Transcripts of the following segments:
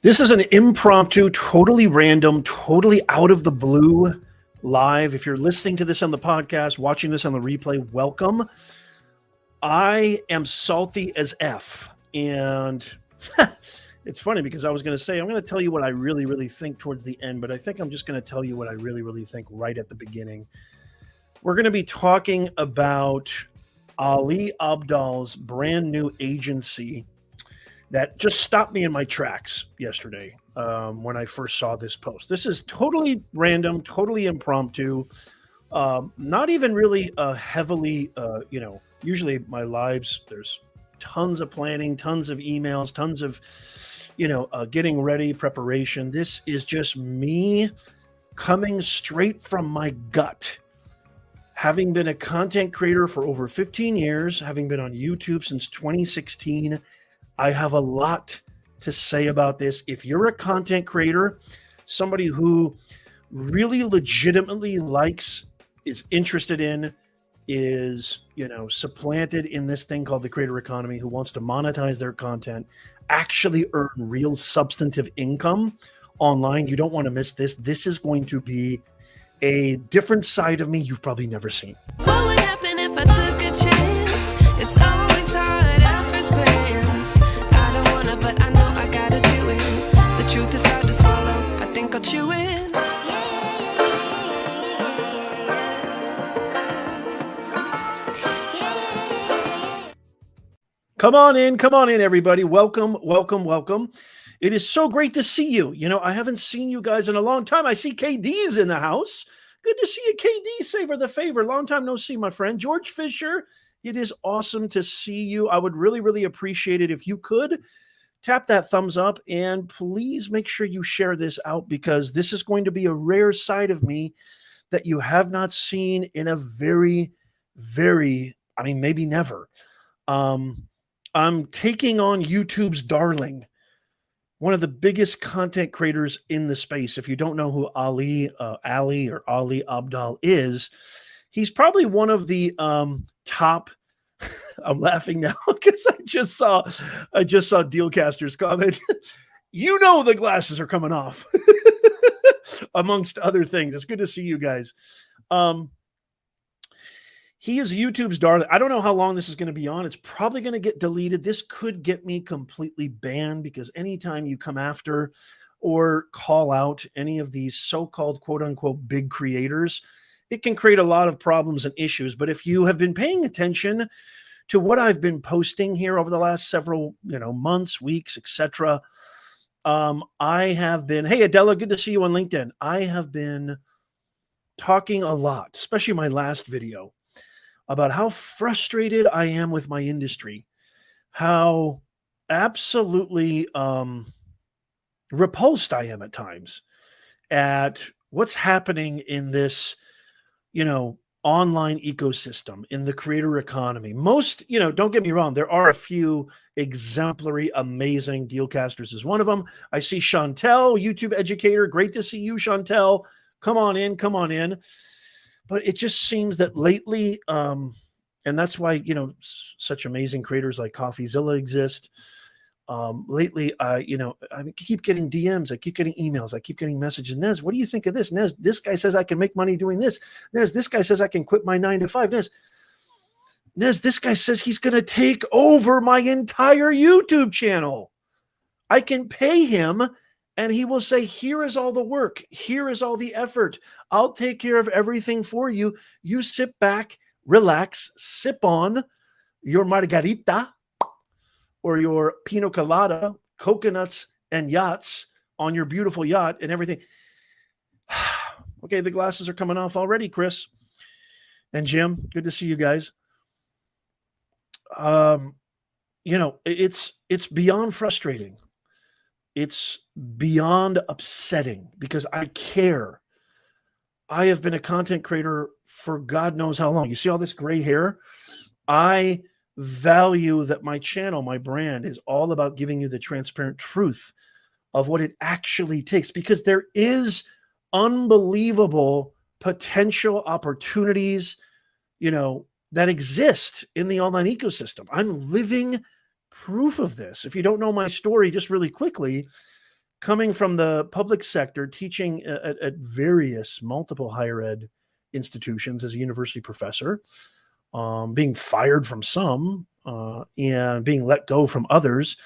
This is an impromptu, totally random, totally out of the blue live. If you're listening to this on the podcast, watching this on the replay, welcome. I am salty as F. And it's funny because I was going to say, I'm going to tell you what I really think towards the end, but I think I'm just going to tell you what I really think right at the beginning. We're going to be talking about Ali Abdaal's brand new agency that just stopped me in my tracks yesterday when I first saw this post. This is totally random, totally impromptu, not even really heavily, usually my lives, there's tons of planning, tons of emails, tons of, getting ready, preparation. This is just me coming straight from my gut. Having been a content creator for over 15 years, having been on YouTube since 2016, I have a lot to say about this. If you're a content creator, somebody who really legitimately likes, is interested in, is, supplanted in this thing called the creator economy, who wants to monetize their content, actually earn real substantive income online, you don't want to miss this. This is going to be a different side of me you've probably never seen. What would happen if I took a chance? It's always hard at first glance. I don't wanna, but I know I gotta do it. The truth is hard to swallow. I think I'll chew it. Come on in, everybody. Welcome. It is so great to see you. I haven't seen you guys in a long time. I see KD's in the house. Good to see you, KD. Savor the favor. Long time no see, my friend. George Fisher, it is awesome to see you. I would really appreciate it if you could tap that thumbs up, and please make sure you share this out, because this is going to be a rare side of me that you have not seen in a very, maybe never. I'm taking on YouTube's darling, one of the biggest content creators in the space. If you don't know who Ali Abdaal is, he's probably one of the top. I'm laughing now because I just saw Dealcaster's comment. The glasses are coming off, amongst other things. It's good to see you guys. He is YouTube's darling. I don't know how long this is going to be on. It's probably going to get deleted. This could get me completely banned, because anytime you come after or call out any of these so-called quote-unquote big creators, it can create a lot of problems and issues. But if you have been paying attention to what I've been posting here over the last several months, weeks, etc., I have been, hey Adela, good to see you on LinkedIn. I have been talking a lot, especially my last video, about how frustrated I am with my industry, how absolutely repulsed I am at times at what's happening in this, online ecosystem, in the creator economy. Most, don't get me wrong, there are a few exemplary, amazing. Dealcasters is one of them. I see Chantel, YouTube educator. Great to see you, Chantel. Come on in. But it just seems that lately, and that's why, such amazing creators like CoffeeZilla exist. Lately, I keep getting DMs, I keep getting emails, I keep getting messages. Nez, what do you think of this? Nez, this guy says I can make money doing this. Nez, this guy says I can quit my 9 to 5. Nez, this guy says he's going to take over my entire YouTube channel. I can pay him, and he will say, here is all the work. Here is all the effort. I'll take care of everything for you. You sit back, relax, sip on your margarita or your pina colada, coconuts and yachts on your beautiful yacht and everything. Okay, the glasses are coming off already, Chris and Jim. Good to see you guys. It's beyond frustrating. It's beyond upsetting, because I care. I have been a content creator for God knows how long. You see all this gray hair? I value that my channel, my brand, is all about giving you the transparent truth of what it actually takes, because there is unbelievable potential opportunities, that exist in the online ecosystem. I'm living proof of this. If you don't know my story, just really quickly, coming from the public sector, teaching at various multiple higher ed institutions as a university professor, being fired from some and being let go from others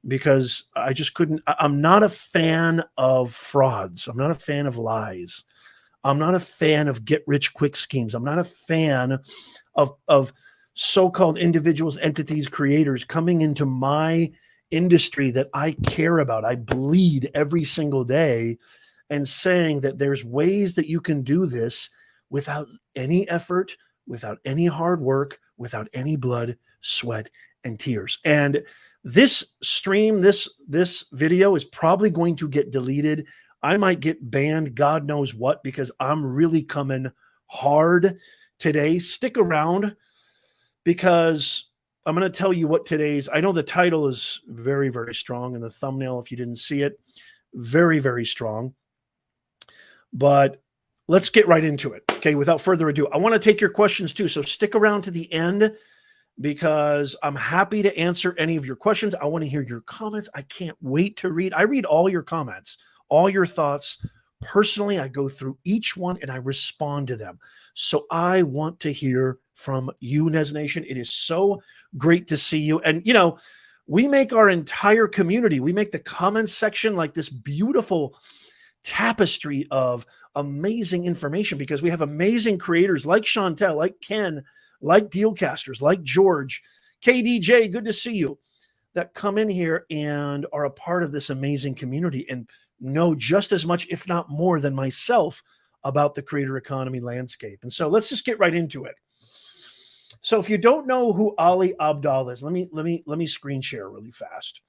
because I just couldn't. I'm not a fan of frauds. I'm not a fan of lies. I'm not a fan of get rich quick schemes. I'm not a fan of so-called individuals, entities, creators coming into my industry that I care about. I bleed every single day and saying that there's ways that you can do this without any effort, without any hard work, without any blood, sweat, and tears. And this stream, this video is probably going to get deleted. I might get banned, God knows what, because I'm really coming hard today. Stick around because I'm going to tell you what today's, I know the title is very, very strong, and the thumbnail, if you didn't see it, very, very strong. But let's get right into it. Okay, without further ado, I want to take your questions too. So stick around to the end because I'm happy to answer any of your questions. I want to hear your comments. I can't wait to read. I read all your comments, all your thoughts. Personally, I go through each one and I respond to them. So I want to hear from you, Nez Nation. It is so great to see you. And, you know, we make our entire community, we make the comments section like this beautiful tapestry of amazing information because we have amazing creators like Chantel, like Ken, like Dealcasters, like George, KDJ, good to see you, that come in here and are a part of this amazing community and know just as much, if not more than myself about the creator economy landscape. And so let's just get right into it. So if you don't know who Ali Abdaal is, let me screen share really fast.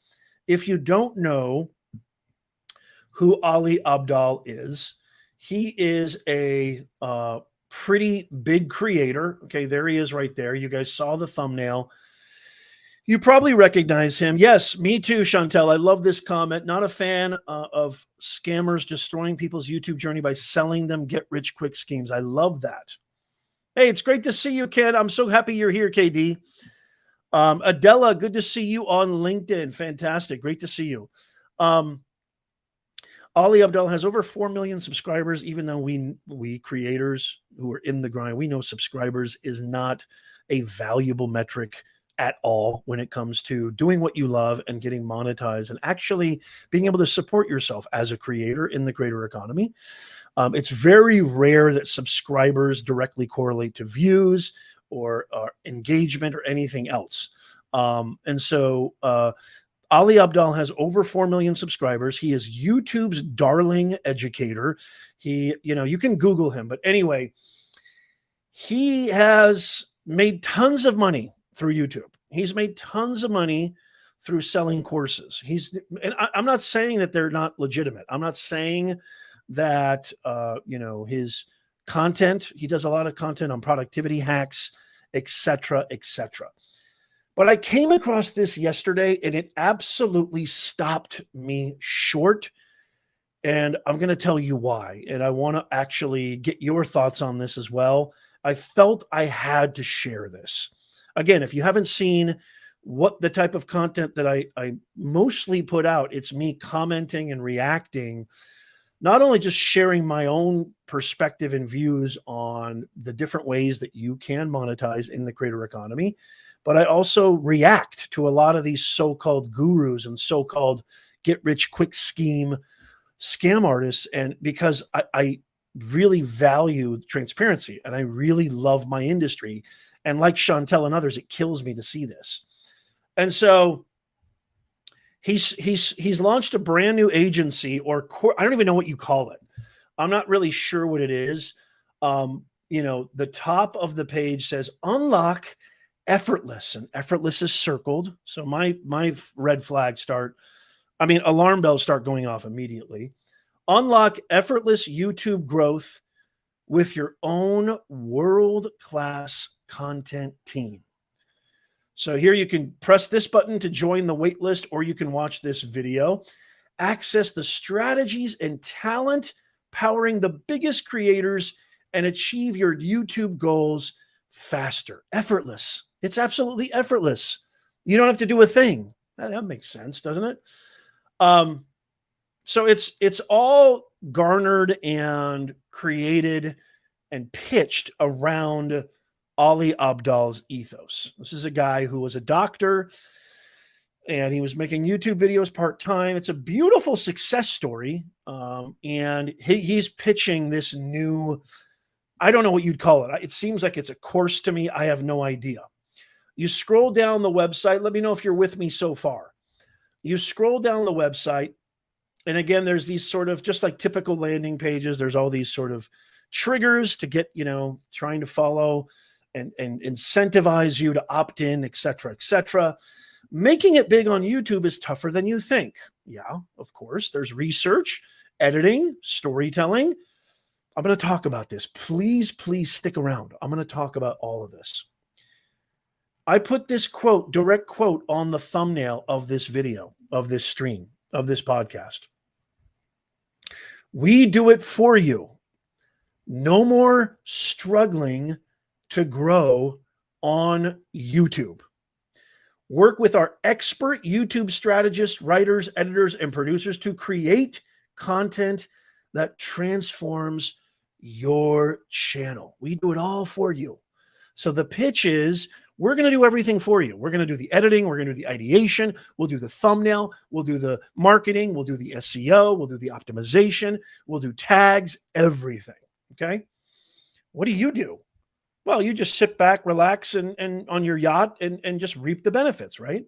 If you don't know who Ali Abdaal is, he is a pretty big creator. Okay, there he is right there. You guys saw the thumbnail. You probably recognize him. Yes, me too, Chantel. I love this comment. Not a fan of scammers destroying people's YouTube journey by selling them get-rich-quick schemes. I love that. Hey, it's great to see you, Ken. I'm so happy you're here, KD. Adela, good to see you on LinkedIn. Fantastic. Great to see you. Ali Abdaal has over 4 million subscribers, even though we creators who are in the grind, we know subscribers is not a valuable metric at all when it comes to doing what you love and getting monetized and actually being able to support yourself as a creator in the creator economy. It's very rare that subscribers directly correlate to views or engagement or anything else. And so Ali Abdaal has over 4 million subscribers. He is YouTube's darling educator. He, you know, you can Google him, but anyway, he has made tons of money through YouTube. He's made tons of money through selling courses. And I'm not saying that they're not legitimate. I'm not saying that, you know, his content, he does a lot of content on productivity hacks, etc., etc. But I came across this yesterday and it absolutely stopped me short. And I'm going to tell you why. And I want to actually get your thoughts on this as well. I felt I had to share this. Again, if you haven't seen what the type of content that I mostly put out, it's me commenting and reacting, not only just sharing my own perspective and views on the different ways that you can monetize in the creator economy, but I also react to a lot of these so-called gurus and so-called get-rich-quick scheme scam artists. And because I really value transparency and I really love my industry. And like Chantel and others, it kills me to see this. And so he's launched a brand new agency or I don't even know what you call it. I'm not really sure what it is. You know, the top of the page says unlock effortless, and effortless is circled. So my red flag alarm bells start going off immediately. Unlock effortless YouTube growth with your own world-class content team. So here you can press this button to join the waitlist, or you can watch this video. Access the strategies and talent powering the biggest creators and achieve your YouTube goals faster. Effortless. It's absolutely effortless. You don't have to do a thing. That makes sense, doesn't it? So it's all garnered and created and pitched around Ali Abdaal's ethos. This is a guy who was a doctor and he was making YouTube videos part-time. It's a beautiful success story. And he's pitching this new, I don't know what you'd call it. It seems like it's a course to me. I have no idea. You scroll down the website. Let me know if you're with me so far. You scroll down the website. And again, there's these sort of, just like typical landing pages, there's all these sort of triggers to get, trying to follow and incentivize you to opt in, et cetera, et cetera. Making it big on YouTube is tougher than you think. Yeah, of course. There's research, editing, storytelling. I'm going to talk about this. Please stick around. I'm going to talk about all of this. I put this quote, direct quote, on the thumbnail of this video, of this stream, of this podcast. We do it for you. No more struggling to grow on YouTube. Work with our expert YouTube strategists, writers, editors, and producers to create content that transforms your channel. We do it all for you. So the pitch is, we're going to do everything for you. We're going to do the editing. We're going to do the ideation. We'll do the thumbnail. We'll do the marketing. We'll do the SEO. We'll do the optimization. We'll do tags, everything. Okay. What do you do? Well, you just sit back, relax, and on your yacht and just reap the benefits, right?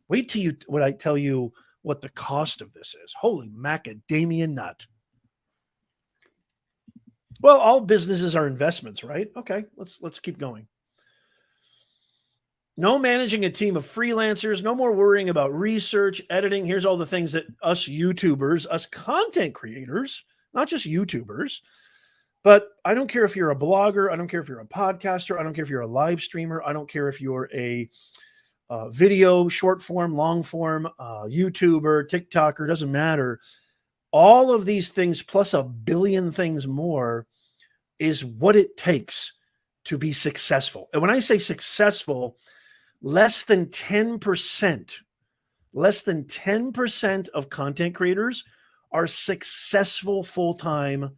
Wait till I tell you what the cost of this is. Holy macadamia nut. Well, all businesses are investments, right? Okay, let's keep going. No managing a team of freelancers, no more worrying about research, editing. Here's all the things that us YouTubers, us content creators, not just YouTubers, but I don't care if you're a blogger. I don't care if you're a podcaster. I don't care if you're a live streamer. I don't care if you're a video, short form, long form, YouTuber, TikToker, doesn't matter. All of these things plus a billion things more is what it takes to be successful. And when I say successful, less than 10% of content creators are successful full-time,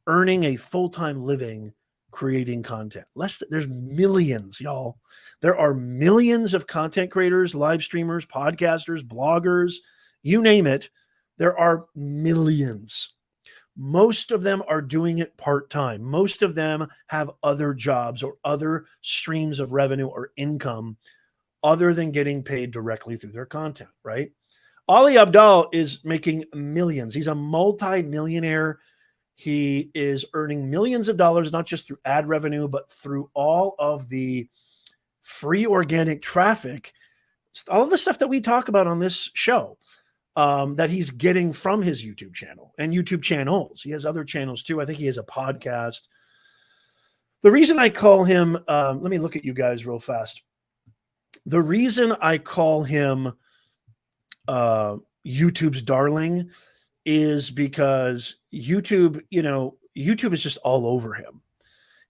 earning a full-time living creating content. There's millions, y'all. There are millions of content creators, live streamers, podcasters, bloggers, you name it. There are millions. Most of them are doing it part-time. Most of them have other jobs or other streams of revenue or income other than getting paid directly through their content, right? Ali Abdaal is making millions. He's a multi-millionaire. He is earning millions of dollars, not just through ad revenue, but through all of the free organic traffic, all of the stuff that we talk about on this show, that he's getting from his YouTube channel and YouTube channels. He has other channels too. I think he has a podcast. The reason I call him, let me look at you guys real fast. The reason I call him YouTube's darling is because YouTube is just all over him.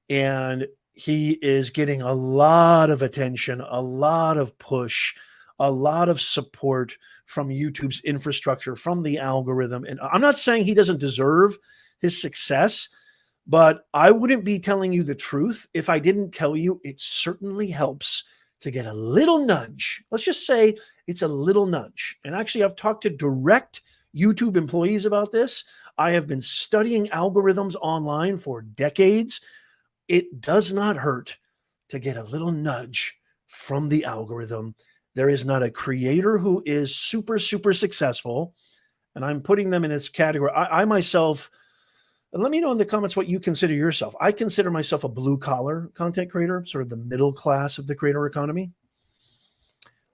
And he is getting a lot of attention, a lot of push, a lot of support from YouTube's infrastructure, from the algorithm. And I'm not saying he doesn't deserve his success, but I wouldn't be telling you the truth if I didn't tell you it certainly helps to get a little nudge. Let's just say it's a little nudge. And actually, I've talked to direct YouTube employees about this. I have been studying algorithms online for decades. It does not hurt to get a little nudge from the algorithm. There is not a creator who is super, super successful, and I'm putting them in this category. I myself, and let me know in the comments what you consider yourself. I consider myself a blue-collar content creator, sort of the middle class of the creator economy.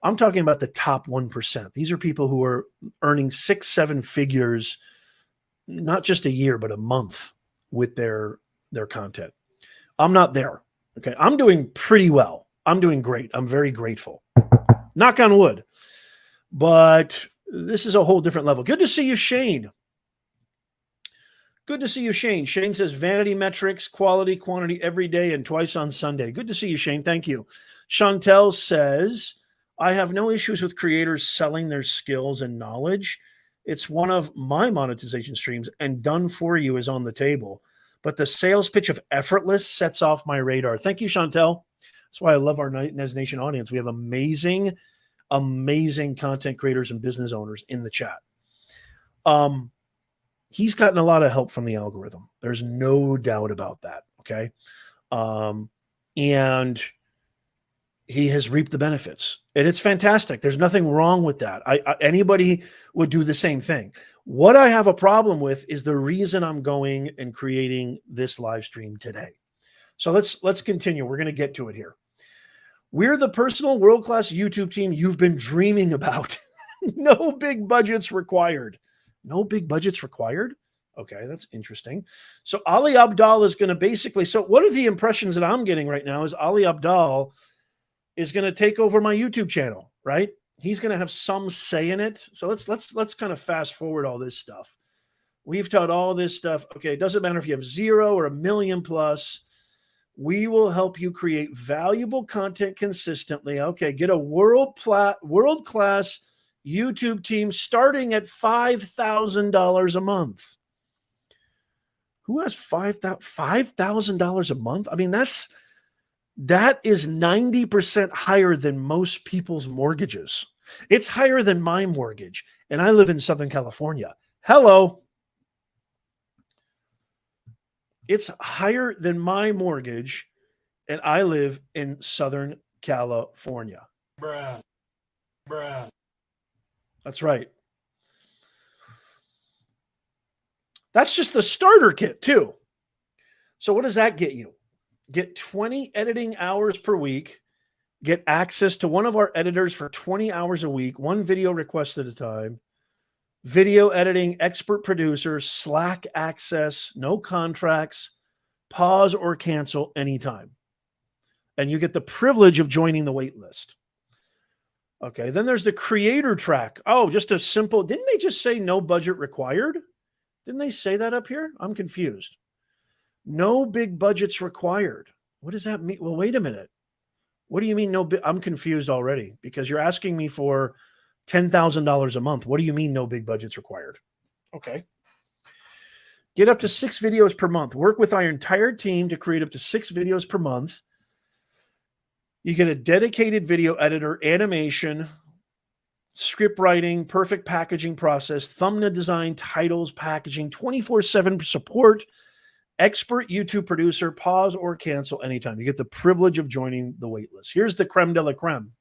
I'm talking about the top 1%. These are people who are earning 6-7 figures, not just a year, but a month with their content. I'm not there. Okay. I'm doing pretty well. I'm doing great. I'm very grateful. Knock on wood. But this is a whole different level. Good to see you, Shane. Good to see you, Shane. Shane says vanity metrics, quality, quantity every day and twice on Sunday. Good to see you, Shane. Thank you. Chantel says, I have no issues with creators selling their skills and knowledge. It's one of my monetization streams, and done for you is on the table. But the sales pitch of effortless sets off my radar. Thank you, Chantel. That's why I love our Nez Nation audience. We have amazing, amazing content creators and business owners in the chat. He's gotten a lot of help from the algorithm. There's no doubt about that. Okay. And he has reaped the benefits, and it's fantastic. There's nothing wrong with that. Anybody would do the same thing. What I have a problem with is the reason I'm going and creating this live stream today. So let's continue. We're going to get to it here. We're the personal world-class YouTube team you've been dreaming about. No big budgets required. No big budgets required? Okay, that's interesting. So Ali Abdaal is going to basically, so one of the impressions that I'm getting right now is Ali Abdaal is going to take over my YouTube channel, right? He's going to have some say in it. So let's kind of fast forward all this stuff. We've taught all this stuff. Okay, it doesn't matter if you have 0 or 1 million plus. We will help you create valuable content consistently. Okay, get a world-class YouTube team starting at $5,000 a month. Who has $5,000 a month? I mean, that is 90% higher than most people's mortgages. It's higher than my mortgage, and I live in Southern California. Hello. It's higher than my mortgage, and I live in Southern California. Bruh. That's right. That's just the starter kit, too. So what does that get you? Get 20 editing hours per week. Get access to one of our editors for 20 hours a week, 1 video request at a time. Video editing, expert producer, Slack access, no contracts, pause or cancel anytime. And you get the privilege of joining the wait list. Okay, then there's the creator track. Oh, just a simple, didn't they just say no budget required? Didn't they say that up here? I'm confused. No big budgets required. What does that mean? Well, wait a minute. What do you mean no? I'm confused already because you're asking me for $10,000 a month. What do you mean no big budgets required? Okay. Get up to 6 videos per month. Work with our entire team to create up to 6 videos per month. You get a dedicated video editor, animation, script writing, perfect packaging process, thumbnail design, titles, packaging, 24/7 support, expert YouTube producer, pause or cancel anytime. You get the privilege of joining the waitlist. Here's the creme de la creme.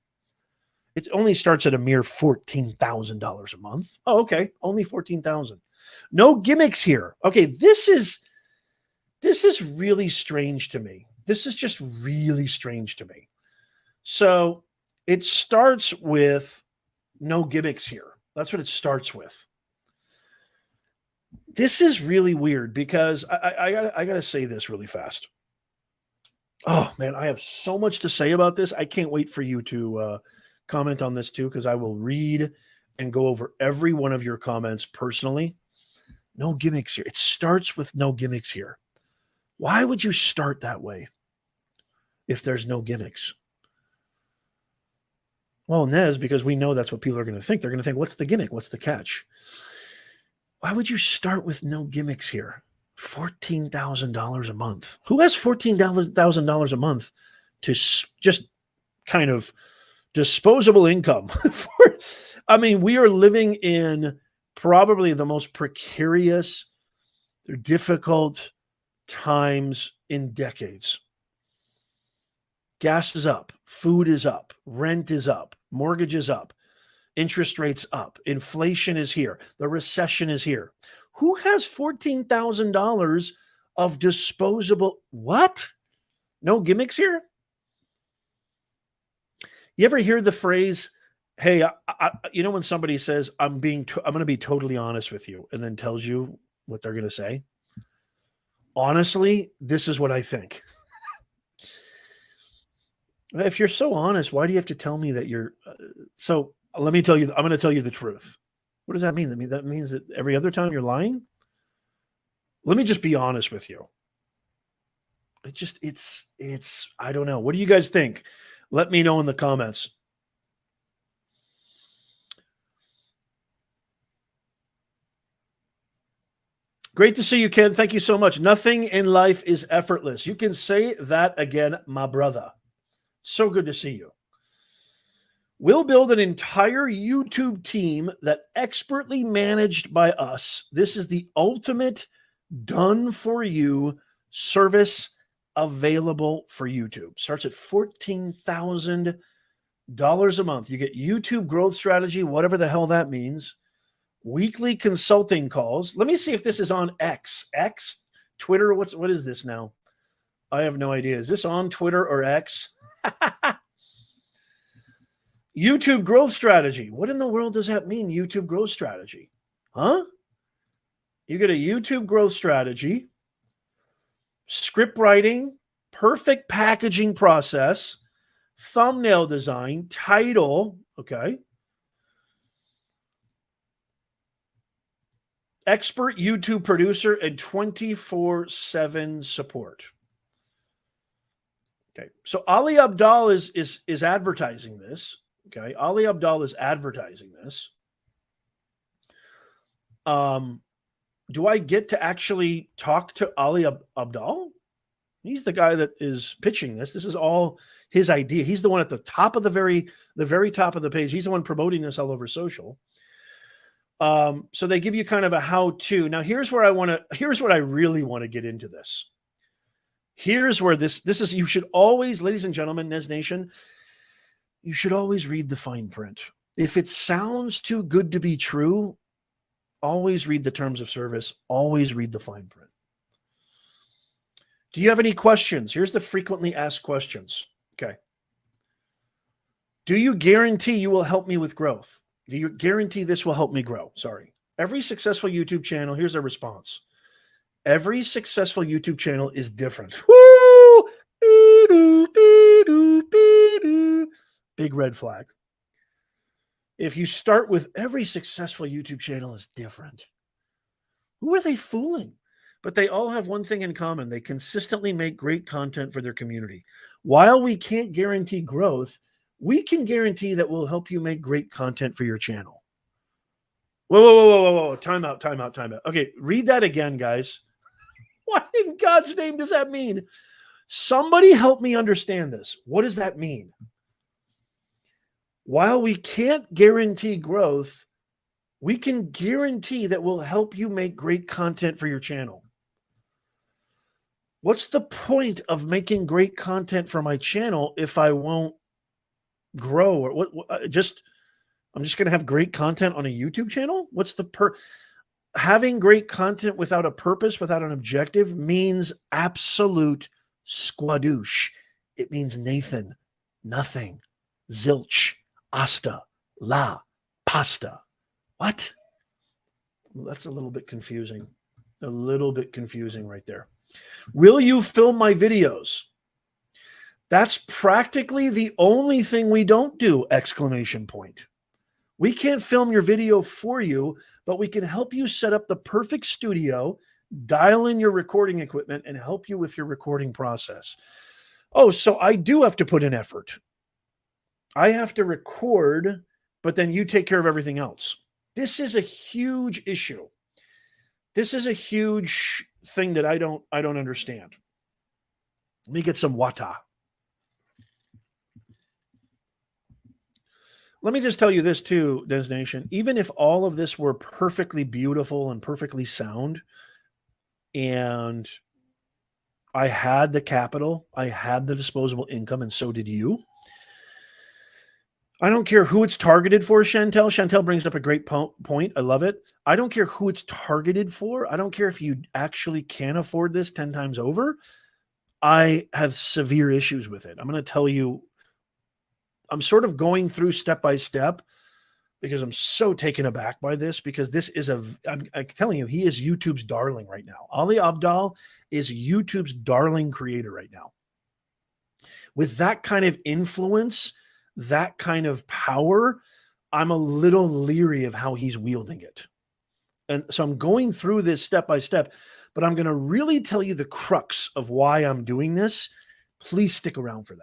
It only starts at a mere $14,000 a month. Oh, okay. Only $14,000. No gimmicks here. Okay. This is really strange to me. This is just really strange to me. So it starts with no gimmicks here. That's what it starts with. This is really weird because I got to say this really fast. Oh, man, I have so much to say about this. I can't wait for you to comment on this too, because I will read and go over every one of your comments personally. No gimmicks here. It starts with no gimmicks here. Why would you start that way if there's no gimmicks? Well, Nez, because we know that's what people are going to think. They're going to think, what's the gimmick? What's the catch? Why would you start with no gimmicks here? $14,000 a month. Who has $14,000 a month to just kind of disposable income? I mean, we are living in probably the most precarious, difficult times in decades. Gas is up, food is up, rent is up, mortgage is up, interest rates up, inflation is here, the recession is here. Who has $14,000 of disposable? What? No gimmicks here? You ever hear the phrase, hey, you know when somebody says, I'm going to be totally honest with you, and then tells you what they're going to say? Honestly, this is what I think. If you're so honest, why do you have to tell me that you're so let me tell you, I'm going to tell you the truth. What does that mean? That means that every other time you're lying? Let me just be honest with you. It's I don't know. What do you guys think? Let me know in the comments. Great to see you, Ken. Thank you so much. Nothing in life is effortless. You can say that again, my brother. So good to see you. We'll build an entire YouTube team that expertly managed by us. This is the ultimate done for you service available for YouTube. Starts at $14,000 a month. You get YouTube growth strategy, whatever the hell that means. Weekly consulting calls. Let me see if this is on X, Twitter. What is this now? I have no idea. Is this on Twitter or X? YouTube growth strategy. What in the world does that mean? YouTube growth strategy, huh? You get a YouTube growth strategy, script writing, perfect packaging process, thumbnail design, title. Okay. Expert YouTube producer and 24/7 support. Okay, so Ali Abdaal is advertising this. Okay, Ali Abdaal is advertising this. Do I get to actually talk to Ali Abdaal? He's the guy that is pitching this. This is all his idea. He's the one at the top of the very top of the page. He's the one promoting this all over social. So they give you kind of a how-to. Now, here's what I really want to get into this. Here's where this is, you should always, ladies and gentlemen, Nez Nation, you should always read the fine print. If it sounds too good to be true, always read the terms of service, always read the fine print. Do you have any questions? Here's the frequently asked questions. Okay. Do you guarantee you will help me with growth? Do you guarantee this will help me grow? Sorry. Every successful YouTube channel, here's their response. Every successful YouTube channel is different. Woo! Big red flag. If you start with every successful YouTube channel is different, who are they fooling? But they all have one thing in common. They consistently make great content for their community. While we can't guarantee growth, we can guarantee that we'll help you make great content for your channel. Whoa. Time out. Okay, read that again, guys. What in God's name does that mean? Somebody help me understand this. What does that mean? While we can't guarantee growth, we can guarantee that we'll help you make great content for your channel. What's the point of making great content for my channel if I won't grow? Or I'm just going to have great content on a YouTube channel? What's the having great content without a purpose, without an objective, means absolute squadoosh. It means Nathan, nothing, zilch, asta, la, pasta. What? Well, that's a little bit confusing. A little bit confusing right there. Will you film my videos? That's practically the only thing we don't do, exclamation point. We can't film your video for you, but we can help you set up the perfect studio, dial in your recording equipment, and help you with your recording process. Oh, so I do have to put in effort. I have to record, but then you take care of everything else. This is a huge issue. This is a huge thing that I don't understand. Let me get some water. Let me just tell you this too, Nez Nation. Even if all of this were perfectly beautiful and perfectly sound, and I had the capital, I had the disposable income, and so did you, I don't care who it's targeted for, Chantel. Chantel brings up a great point. I love it. I don't care who it's targeted for. I don't care if you actually can afford this 10 times over. I have severe issues with it. I'm going to tell you, I'm sort of going through step by step because I'm so taken aback by this, because this is I'm telling you, he is YouTube's darling right now. Ali Abdaal is YouTube's darling creator right now. With that kind of influence, that kind of power, I'm a little leery of how he's wielding it. And so I'm going through this step by step, but I'm going to really tell you the crux of why I'm doing this. Please stick around for that.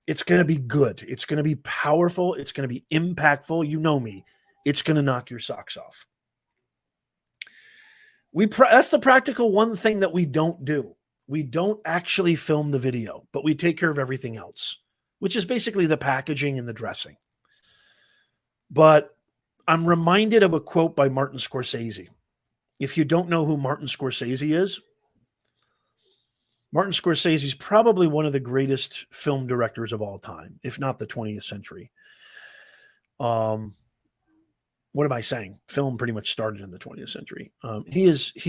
It's going to be good. It's going to be powerful. It's going to be impactful. You know me. It's going to knock your socks off. That's the practical one thing that we don't do. We don't actually film the video, but we take care of everything else, which is basically the packaging and the dressing. But I'm reminded of a quote by Martin Scorsese. If you don't know who Martin Scorsese is, Martin Scorsese is probably one of the greatest film directors of all time, if not the 20th century. What am I saying? Film pretty much started in the 20th century. He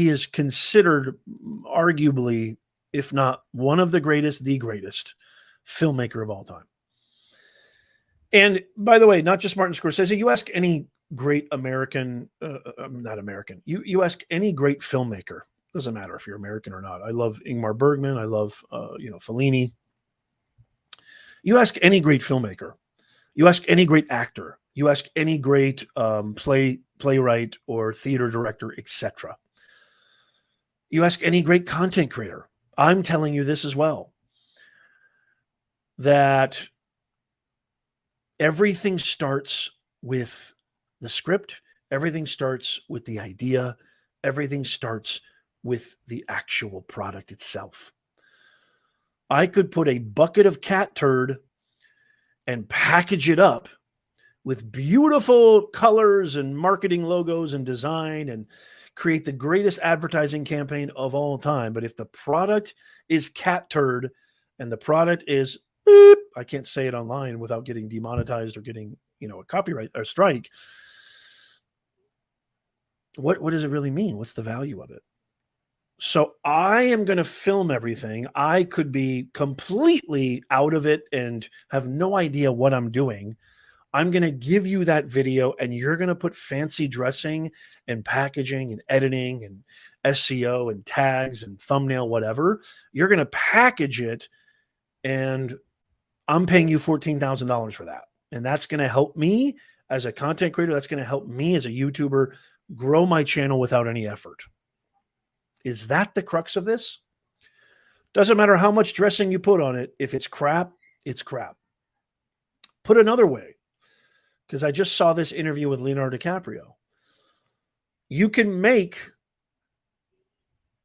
is considered arguably, if not one of the greatest filmmaker of all time. And by the way, not just Martin Scorsese, you ask any great American, you ask any great filmmaker, doesn't matter if you're American or not. I love Ingmar Bergman. I love, Fellini. You ask any great filmmaker, you ask any great actor, you ask any great playwright or theater director, etc. You ask any great content creator. I'm telling you this as well, that everything starts with the script. Everything starts with the idea. Everything starts with the actual product itself. I could put a bucket of cat turd and package it up with beautiful colors and marketing logos and design and create the greatest advertising campaign of all time. But if the product is cat turd and the product is, beep, I can't say it online without getting demonetized or getting, a copyright or strike. What does it really mean? What's the value of it? So I am going to film everything. I could be completely out of it and have no idea what I'm doing. I'm going to give you that video and you're going to put fancy dressing and packaging and editing and SEO and tags and thumbnail, whatever. You're going to package it and I'm paying you $14,000 for that. And that's going to help me as a content creator. That's going to help me as a YouTuber grow my channel without any effort. Is that the crux of this? Doesn't matter how much dressing you put on it. If it's crap, it's crap. Put another way, because I just saw this interview with Leonardo DiCaprio. You can make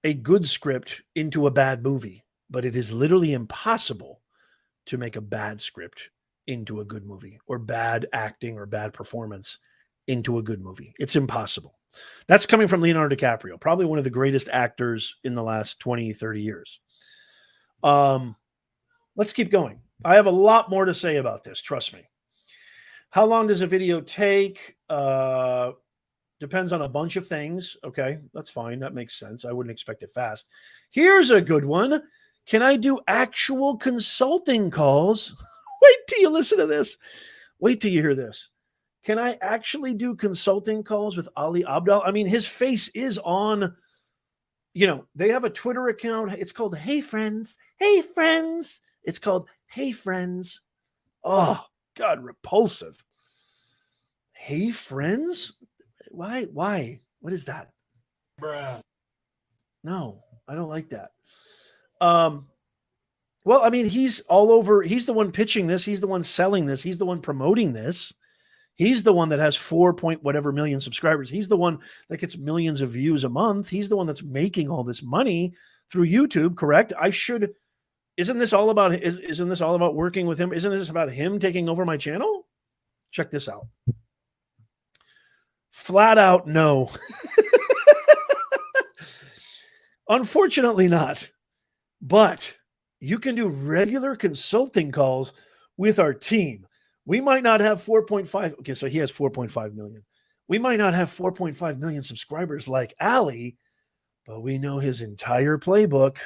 a good script into a bad movie, but it is literally impossible to make a bad script into a good movie, or bad acting or bad performance into a good movie. It's impossible. That's coming from Leonardo DiCaprio, probably one of the greatest actors in the last 20, 30 years. Let's keep going. I have a lot more to say about this. Trust me. How long does a video take? Depends on a bunch of things. Okay, that's fine. That makes sense. I wouldn't expect it fast. Here's a good one. Can I do actual consulting calls? Wait till you listen to this. Wait till you hear this. Can I actually do consulting calls with Ali Abdaal? I mean, his face is on, they have a Twitter account. It's called HeyFriends. HeyFriends. It's called HeyFriends. Oh, God, repulsive. HeyFriends? Why? What is that? Bruh. No, I don't like that. Well, I mean, he's all over. He's the one pitching this. He's the one selling this. He's the one promoting this. He's the one that has 4 point whatever million subscribers. He's the one that gets millions of views a month. He's the one that's making all this money through YouTube, correct? Isn't this all about working with him? Isn't this about him taking over my channel? Check this out. Flat out, no. Unfortunately not. But you can do regular consulting calls with our team. We might not have 4.5. Okay, so he has 4.5 million. We might not have 4.5 million subscribers like Ali, but we know his entire playbook.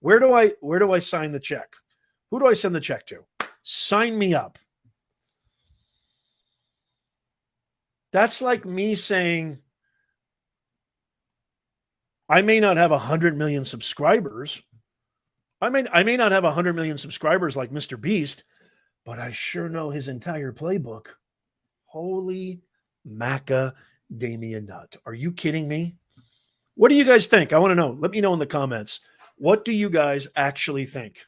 Where do I sign the check? Who do I send the check to? Sign me up. That's like me saying, I may not have 100 million subscribers. I may not have 100 million subscribers like Mr. Beast, but I sure know his entire playbook. Holy macadamia nut. Are you kidding me? What do you guys think? I want to know. Let me know in the comments. What do you guys actually think?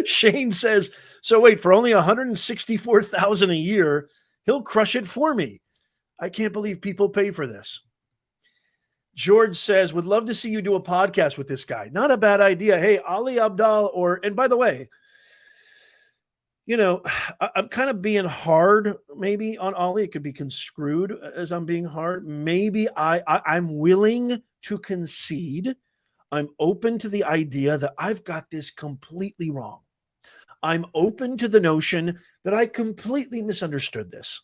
Shane says, so wait, for only 164,000 a year, he'll crush it for me. I can't believe people pay for this. George says, would love to see you do a podcast with this guy. Not a bad idea. Hey, Ali Abdaal, and by the way, I'm kind of being hard maybe on Ali. It could be construed as I'm being hard. Maybe I'm willing to concede. I'm open to the idea that I've got this completely wrong. I'm open to the notion that I completely misunderstood this.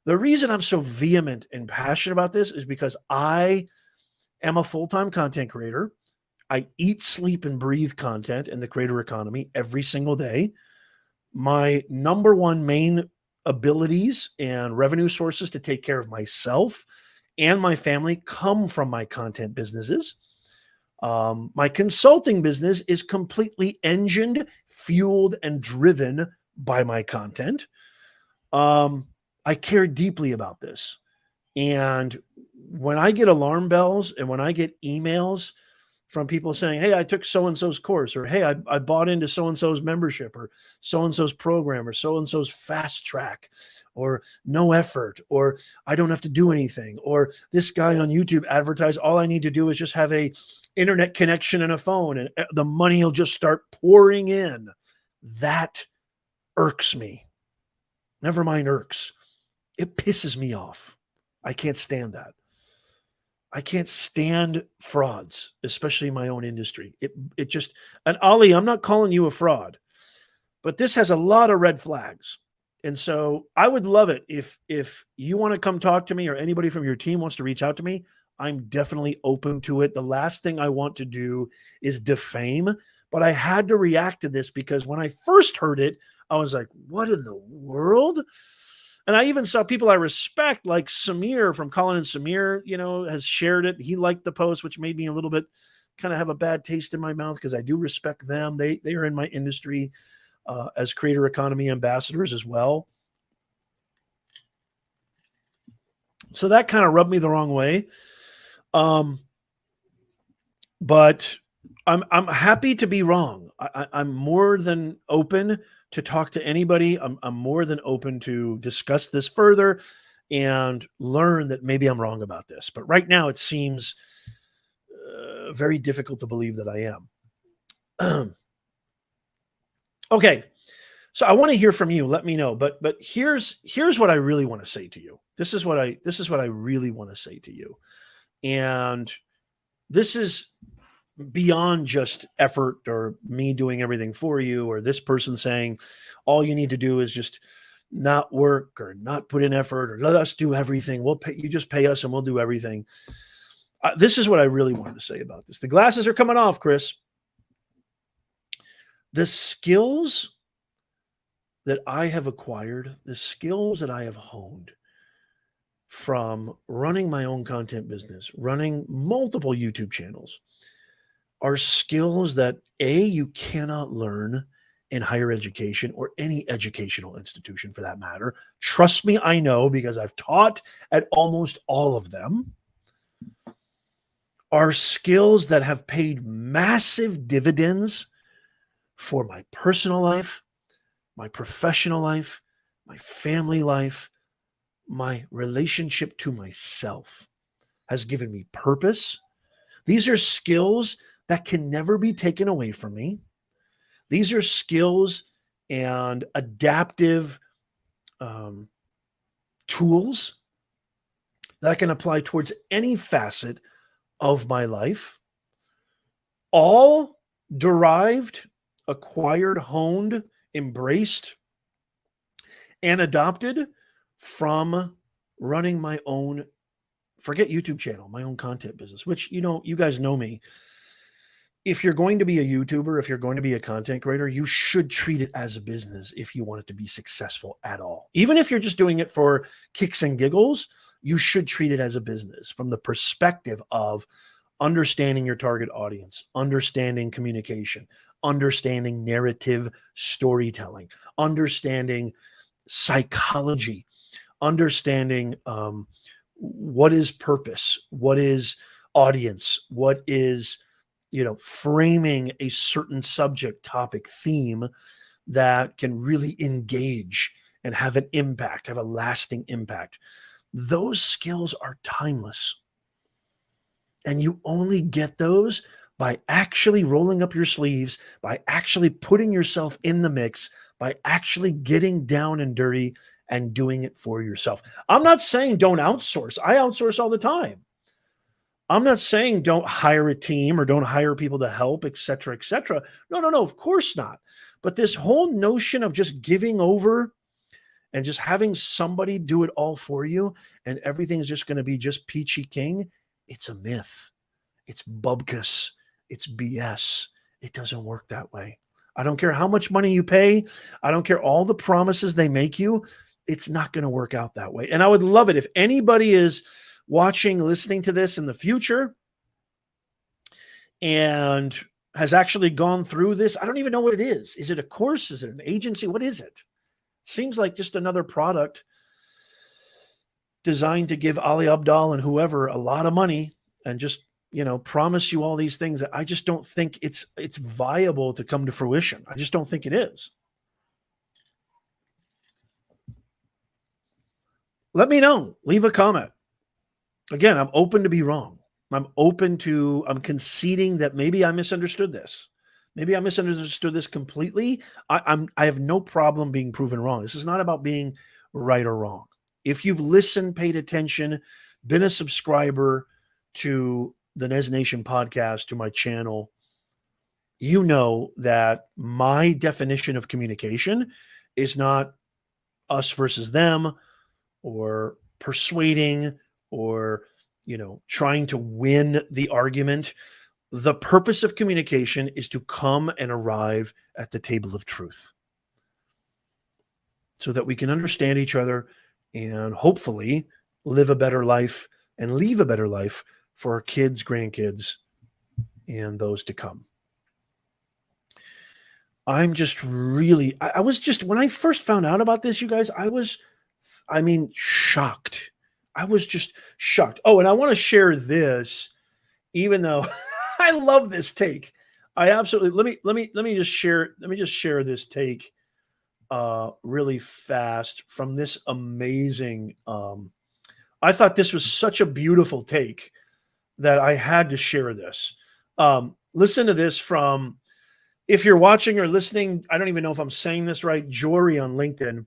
The reason I'm so vehement and passionate about this is because I am a full-time content creator. I eat, sleep, and breathe content in the creator economy every single day. My number one main abilities and revenue sources to take care of myself and my family come from my content businesses. My consulting business is completely engined, fueled, and driven by my content. I care deeply about this. And when I get alarm bells and when I get emails from people saying, hey, I took so-and-so's course, or hey, I bought into so-and-so's membership, or so-and-so's program, or so-and-so's fast track, or no effort, or I don't have to do anything, or this guy on YouTube advertised, all I need to do is just have a internet connection and a phone and the money will just start pouring in. That irks me. Never mind irks. It pisses me off. I can't stand that. I can't stand frauds, especially in my own industry. It just, and Ali, I'm not calling you a fraud, but this has a lot of red flags. And so I would love it if you want to come talk to me, or anybody from your team wants to reach out to me. I'm definitely open to it. The last thing I want to do is defame, but I had to react to this because when I first heard it, I was like, what in the world? And I even saw people I respect, like Samir from Colin and Samir, has shared it. He liked the post, which made me a little bit kind of have a bad taste in my mouth because I do respect them. They are in my industry as creator economy ambassadors as well. So that kind of rubbed me the wrong way. But I'm happy to be wrong. I'm more than open to talk to anybody. I'm more than open to discuss this further and learn that maybe I'm wrong about this. But right now it seems very difficult to believe that I am. Okay. So I want to hear from you. Let me know. But here's what I really want to say to you. This is what I really want to say to you. And this is beyond just effort or me doing everything for you, or this person saying all you need to do is just not work or not put in effort or let us do everything. We'll pay, you just pay us and we'll do everything. This is what I really wanted to say about this. The glasses are coming off, Chris. The skills that I have acquired, the skills that I have honed from running my own content business, running multiple YouTube channels, are skills that you cannot learn in higher education or any educational institution for that matter. Trust me, I know, because I've taught at almost all of them. Are skills that have paid massive dividends for my personal life, my professional life, my family life, my relationship to myself, has given me purpose. These are skills that can never be taken away from me. These are skills and adaptive tools that I can apply towards any facet of my life, all derived, acquired, honed, embraced, and adopted from running my own, forget YouTube channel, my own content business, which, you guys know me. If you're going to be a YouTuber, if you're going to be a content creator, you should treat it as a business if you want it to be successful at all. Even if you're just doing it for kicks and giggles, you should treat it as a business from the perspective of understanding your target audience, understanding communication, understanding narrative storytelling, understanding psychology, understanding what is purpose, what is audience, what is framing a certain subject, topic, theme that can really engage and have an impact, have a lasting impact. Those skills are timeless. And you only get those by actually rolling up your sleeves, by actually putting yourself in the mix, by actually getting down and dirty and doing it for yourself. I'm not saying don't outsource. I outsource all the time. I'm not saying don't hire a team or don't hire people to help, et cetera, et cetera. No, of course not. But this whole notion of just giving over and just having somebody do it all for you and everything's just going to be just peachy king, it's a myth. It's bubkus. It's BS. It doesn't work that way. I don't care how much money you pay. I don't care all the promises they make you. It's not going to work out that way. And I would love it if anybody is watching, listening to this in the future and has actually gone through this. I don't even know what it is. Is it a course? Is it an agency? What is it? Seems like just another product designed to give Ali Abdaal and whoever a lot of money and just, promise you all these things that I just don't think it's viable to come to fruition. I just don't think it is. Let me know. Leave a comment. Again, I'm open to be wrong. I'm conceding that maybe I misunderstood this. Maybe I misunderstood this completely. I have no problem being proven wrong. This is not about being right or wrong. If you've listened, paid attention, been a subscriber to the Nez Nation podcast, to my channel, you know that my definition of communication is not us versus them or persuading or, trying to win the argument. The purpose of communication is to come and arrive at the table of truth so that we can understand each other and hopefully live a better life and leave a better life for our kids, grandkids, and those to come. I'm just really, I was just, when I first found out about this, you guys, shocked. I was just shocked. Oh, and I want to share this, even though I love this take. I absolutely, let me just share this take really fast from this amazing, I thought this was such a beautiful take that I had to share this. Listen to this from, if you're watching or listening, I don't even know if I'm saying this right, Jory on LinkedIn.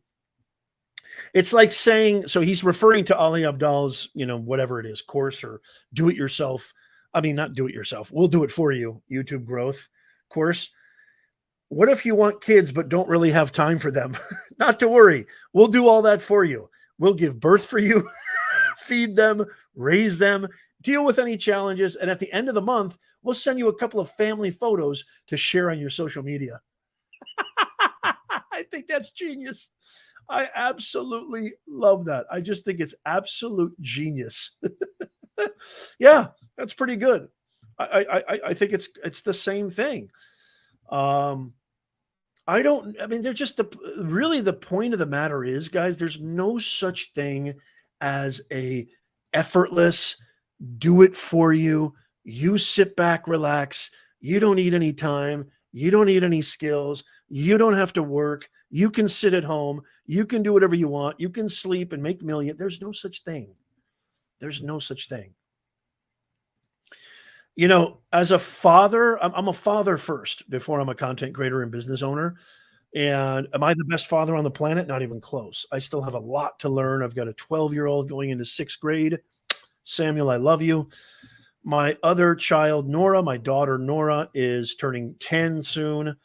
It's like saying, so he's referring to Ali Abdaal's, whatever it is, course or do it yourself. I mean, not do it yourself. We'll do it for you. YouTube growth course. What if you want kids, but don't really have time for them? Not to worry. We'll do all that for you. We'll give birth for you, feed them, raise them, deal with any challenges. And at the end of the month, we'll send you a couple of family photos to share on your social media. I think that's genius. I absolutely love that. I just think it's absolute genius. Yeah, that's pretty good. I think it's the same thing. They're just really the point of the matter is, guys, there's no such thing as a effortless, do it for you. You sit back, relax. You don't need any time. You don't need any skills. You don't have to work. You can sit at home. You can do whatever you want. You can sleep and make millions. There's no such thing. There's no such thing. As a father, I'm a father first before I'm a content creator and business owner. And am I the best father on the planet? Not even close. I still have a lot to learn. I've got a 12-year-old going into 6th grade. Samuel, I love you. My other child, Nora, my daughter, Nora, is turning 10 soon.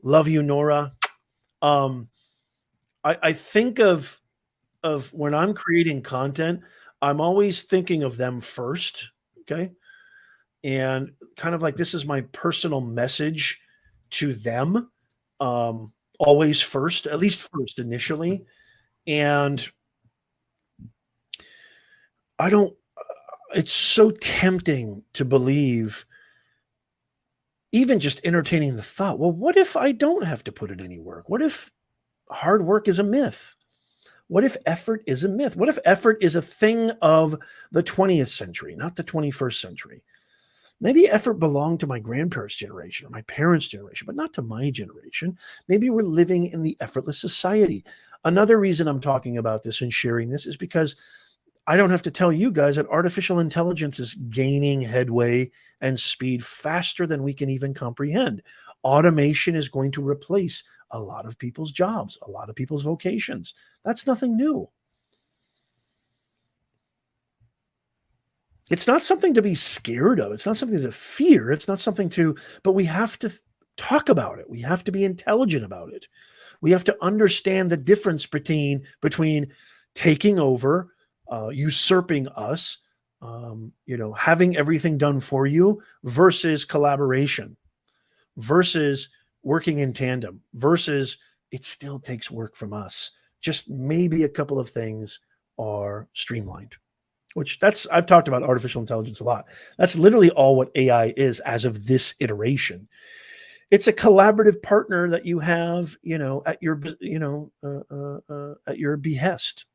Love you, Nora. I think of when I'm creating content, I'm always thinking of them first. Okay. And kind of like, this is my personal message to them. Always first, at least first initially. And it's so tempting to believe, even just entertaining the thought, well, what if I don't have to put in any work? What if hard work is a myth? What if effort is a myth? What if effort is a thing of the 20th century, not the 21st century? Maybe effort belonged to my grandparents' generation or my parents' generation, but not to my generation. Maybe we're living in the effortless society. Another reason I'm talking about this and sharing this is because I don't have to tell you guys that artificial intelligence is gaining headway and speed faster than we can even comprehend. Automation is going to replace a lot of people's jobs, a lot of people's vocations. That's nothing new. It's not something to be scared of. It's not something to fear. It's not something to, but we have to talk about it. We have to be intelligent about it. We have to understand the difference between taking over, usurping us, having everything done for you versus collaboration, versus working in tandem, versus it still takes work from us. Just maybe a couple of things are streamlined, which I've talked about artificial intelligence a lot. That's literally all what AI is as of this iteration. It's a collaborative partner that you have, at your, at your behest.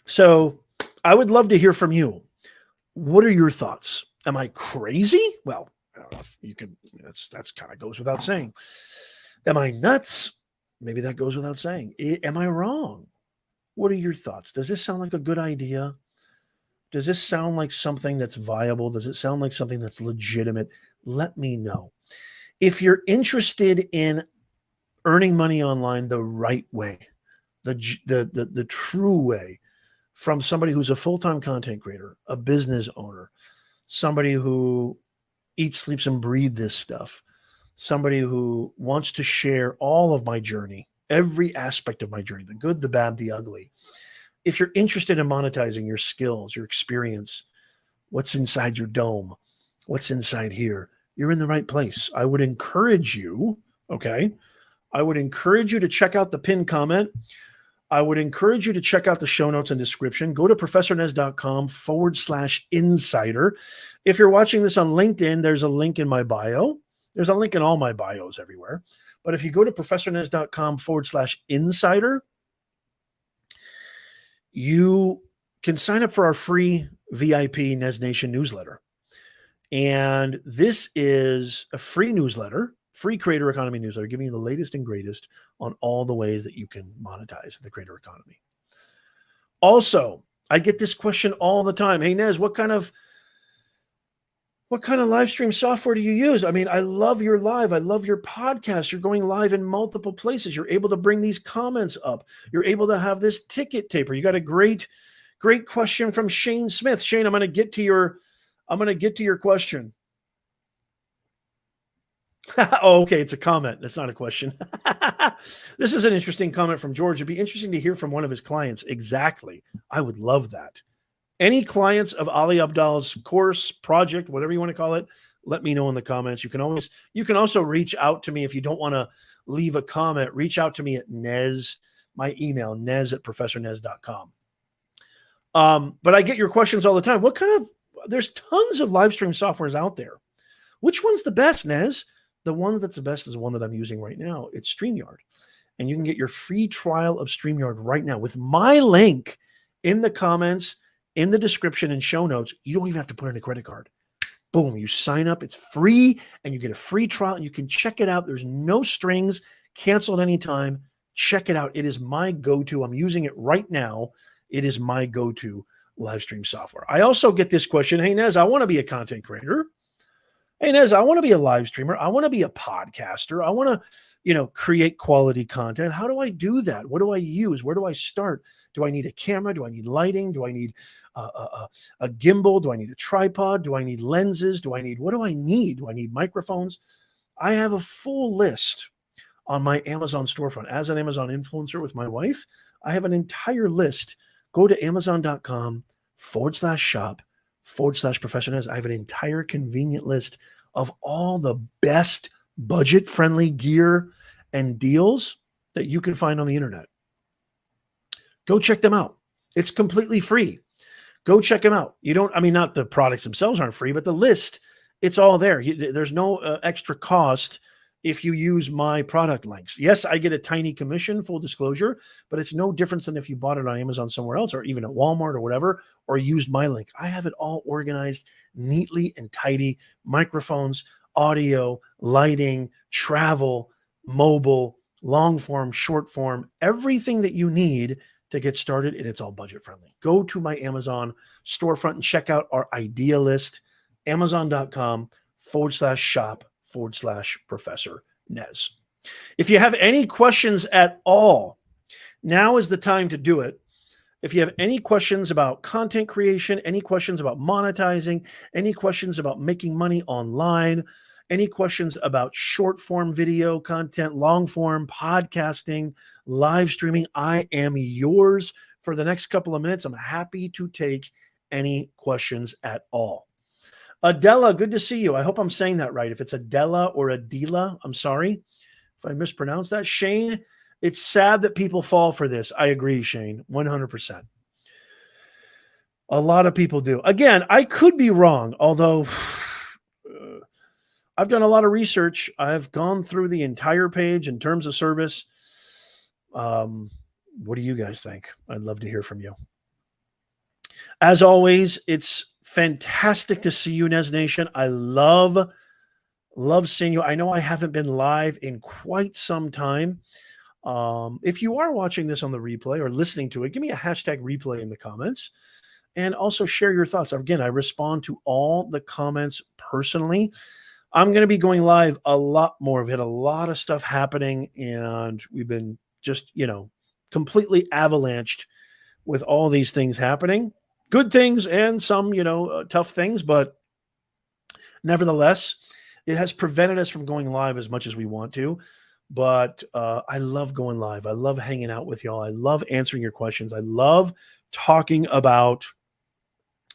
So I would love to hear from you. What are your thoughts? Am I crazy? Well, I don't know if you can, that's kind of goes without saying. Am I nuts? Maybe that goes without saying. Am I wrong? What are your thoughts? Does this sound like a good idea? Does this sound like something that's viable? Does it sound like something that's legitimate? Let me know. If you're interested in earning money online the right way, the true way, from somebody who's a full-time content creator, a business owner, somebody who eats, sleeps, and breathes this stuff, somebody who wants to share all of my journey, every aspect of my journey, the good, the bad, the ugly. If you're interested in monetizing your skills, your experience, what's inside your dome, what's inside here, you're in the right place. I would encourage you, okay? I would encourage you to check out the pinned comment. I would encourage you to check out the show notes and description. Go to professornez.com/insider. If you're watching this on LinkedIn, there's a link in my bio. There's a link in all my bios everywhere. But if you go to professornez.com/insider, you can sign up for our free VIP Nez Nation newsletter. And this is a free newsletter, free creator economy newsletter, giving you the latest and greatest on all the ways that you can monetize the creator economy. Also, I get this question all the time. Hey, Nez, what kind of live stream software do you use? I mean, I love your live. I love your podcast. You're going live in multiple places. You're able to bring these comments up. You're able to have this ticket taper. You got a great question from Shane Smith. Shane, I'm going to get to your question. Oh, okay. It's a comment. That's not a question. This is an interesting comment from George. It'd be interesting to hear from one of his clients. Exactly. I would love that. Any clients of Ali Abdaal's course, project, whatever you want to call it, let me know in the comments. You can also reach out to me if you don't want to leave a comment. Reach out to me at Nez, my email, nez@professornez.com. But I get your questions all the time. There's tons of live stream softwares out there. Which one's the best, Nez? The one that's the best is the one that I'm using right now. It's StreamYard. And you can get your free trial of StreamYard right now with my link in the comments, in the description and show notes. You don't even have to put in a credit card. Boom, you sign up. It's free and you get a free trial and you can check it out. There's no strings, cancel at any time. Check it out. It is my go-to. I'm using it right now. It is my go-to live stream software. I also get this question. Hey, Nez, I want to be a content creator. Hey, Nez, I want to be a live streamer. I want to be a podcaster. I want to, create quality content. How do I do that? What do I use? Where do I start? Do I need a camera? Do I need lighting? Do I need a gimbal? Do I need a tripod? Do I need lenses? What do I need? Do I need microphones? I have a full list on my Amazon storefront. As an Amazon influencer with my wife, I have an entire list. Go to amazon.com/shop/Professor Nez. I have an entire convenient list of all the best budget-friendly gear and deals that you can find on the internet. Go check them out. It's completely free. Go check them out. Not the products themselves aren't free, but the list, it's all there. There's no extra cost if you use my product links. Yes, I get a tiny commission, full disclosure, but it's no difference than if you bought it on Amazon somewhere else or even at Walmart or whatever, or used my link. I have it all organized neatly and tidy. Microphones, audio, lighting, travel, mobile, long form, short form, everything that you need to get started, and it's all budget friendly. Go to my Amazon storefront and check out our idea list, amazon.com/shop/Professor Nez. If you have any questions at all, now is the time to do it. If you have any questions about content creation, any questions about monetizing, any questions about making money online, any questions about short form video content, long form podcasting, live streaming, I am yours for the next couple of minutes. I'm happy to take any questions at all. Adela, good to see you. I hope I'm saying that right. If it's Adela or Adela, I'm sorry if I mispronounced that. Shane, it's sad that people fall for this. I agree, Shane, 100%. A lot of people do. Again, I could be wrong, although I've done a lot of research. I've gone through the entire page in terms of service. What do you guys think? I'd love to hear from you. As always, it's fantastic to see you, Nez Nation. I love seeing you. I know I haven't been live in quite some time. If you are watching this on the replay or listening to it, give me a hashtag replay in the comments and also share your thoughts. Again, I respond to all the comments personally. I'm going to be going live a lot more. We've had a lot of stuff happening and we've been just, completely avalanched with all these things happening. Good things and some, tough things, but nevertheless, it has prevented us from going live as much as we want to. But I love going live. I love hanging out with y'all. I love answering your questions. I love talking about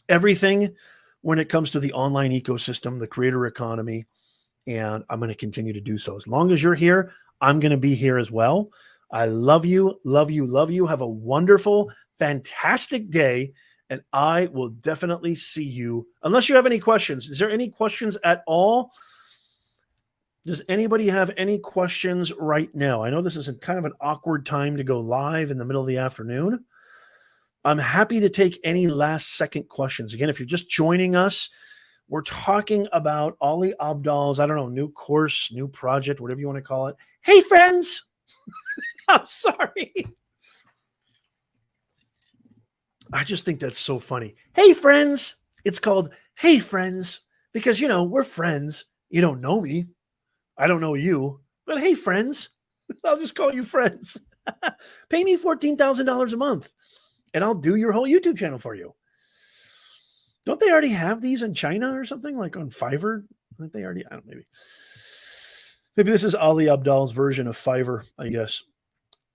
everything when it comes to the online ecosystem, the creator economy, and I'm going to continue to do so. As long as you're here, I'm going to be here as well. I love you, love you, love you. Have a wonderful, fantastic day, and I will definitely see you. Unless you have any questions. Is there any questions at all? Does anybody have any questions right now? I know this is kind of an awkward time to go live in the middle of the afternoon. I'm happy to take any last second questions. Again, if you're just joining us, we're talking about Ali Abdaal's, new course, new project, whatever you want to call it. Hey, friends. I'm sorry. I just think that's so funny. Hey, friends. It's called Hey, Friends because, we're friends. You don't know me. I don't know you, but hey, friends. I'll just call you friends. Pay me $14,000 a month. And I'll do your whole YouTube channel for you. Don't they already have these in China or something like on Fiverr? I think they already, maybe this is Ali Abdaal's version of Fiverr, I guess.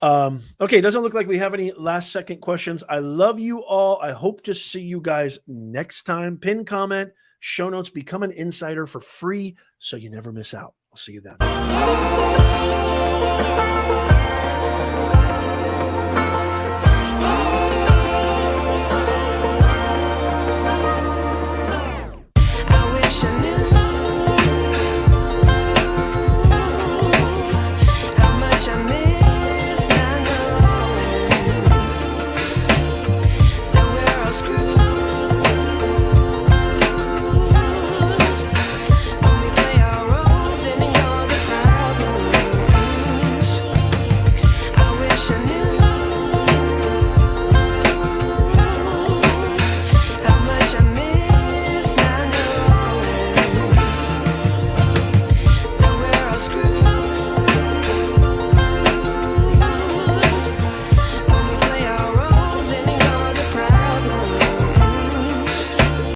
Okay. Doesn't look like we have any last second questions. I love you all. I hope to see you guys next time. Pin comment, show notes, become an insider for free so you never miss out. I'll see you then.